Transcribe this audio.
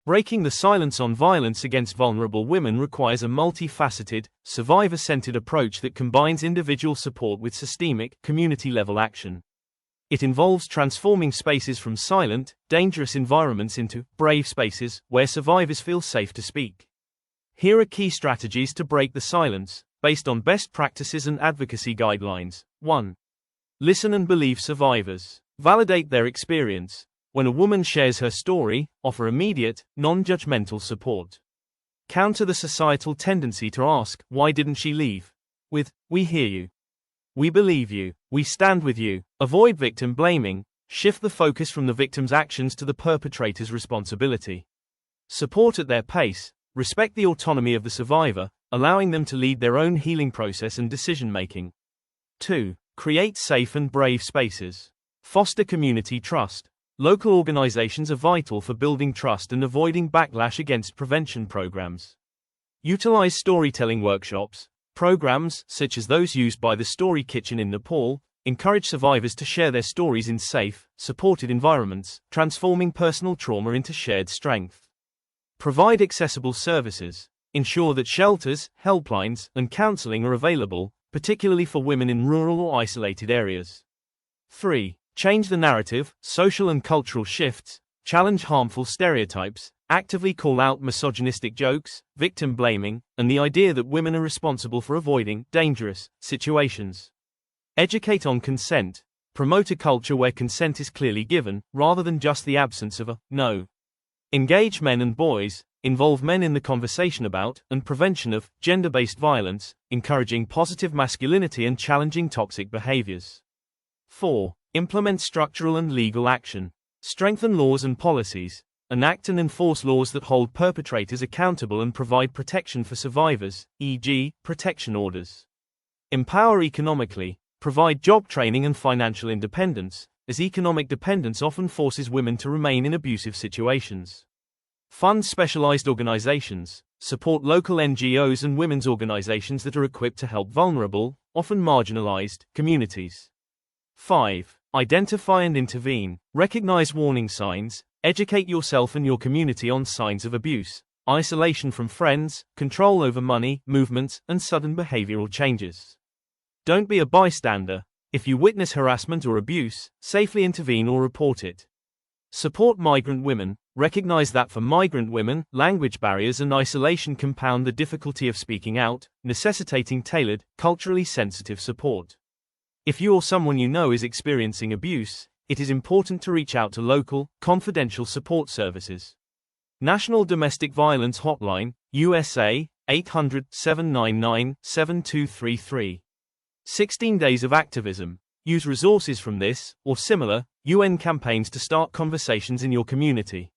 Breaking the silence on violence against vulnerable women requires a multifaceted, survivor-centered approach that combines individual support with systemic, community-level action. It involves transforming spaces from silent, dangerous environments into brave spaces where survivors feel safe to speak. Here are key strategies to break the silence, based on best practices and advocacy guidelines. 1. Listen and believe survivors. Validate their experience. When a woman shares her story, offer immediate, non-judgmental support. Counter the societal tendency to ask, "Why didn't she leave?" with, "We hear you. We believe you. We stand with you." Avoid victim blaming. Shift the focus from the victim's actions to the perpetrator's responsibility. Support at their pace. Respect the autonomy of the survivor, allowing them to lead their own healing process and decision-making. 2. Create safe and brave spaces. Foster community trust. Local organizations are vital for building trust and avoiding backlash against prevention programs. Utilize storytelling workshops. Programs, such as those used by the Story Kitchen in Nepal, encourage survivors to share their stories in safe, supported environments, transforming personal trauma into shared strength. Provide accessible services. Ensure that shelters, helplines, and counseling are available, particularly for women in rural or isolated areas. 3. Change the narrative. Social and cultural shifts. Challenge harmful stereotypes. Actively call out misogynistic jokes, victim blaming, and the idea that women are responsible for avoiding dangerous situations. Educate on consent. Promote a culture where consent is clearly given, rather than just the absence of a no. Engage men and boys. Involve men in the conversation about and prevention of gender-based violence, encouraging positive masculinity and challenging toxic behaviors. 4. Implement structural and legal action. Strengthen laws and policies. Enact and enforce laws that hold perpetrators accountable and provide protection for survivors, e.g., protection orders. Empower economically. Provide job training and financial independence, as economic dependence often forces women to remain in abusive situations. Fund specialized organizations. Support local NGOs and women's organizations that are equipped to help vulnerable, often marginalized, communities. 5. Identify and intervene. Recognize warning signs. Educate yourself and your community on signs of abuse, isolation from friends, control over money, movements, and sudden behavioral changes. Don't be a bystander. If you witness harassment or abuse, safely intervene or report it. Support migrant women. Recognize that for migrant women, language barriers and isolation compound the difficulty of speaking out, necessitating tailored, culturally sensitive support. If you or someone you know is experiencing abuse, it is important to reach out to local, confidential support services. National Domestic Violence Hotline, USA, 800-799-7233. 16 Days of Activism. Use resources from this, or similar, UN campaigns to start conversations in your community.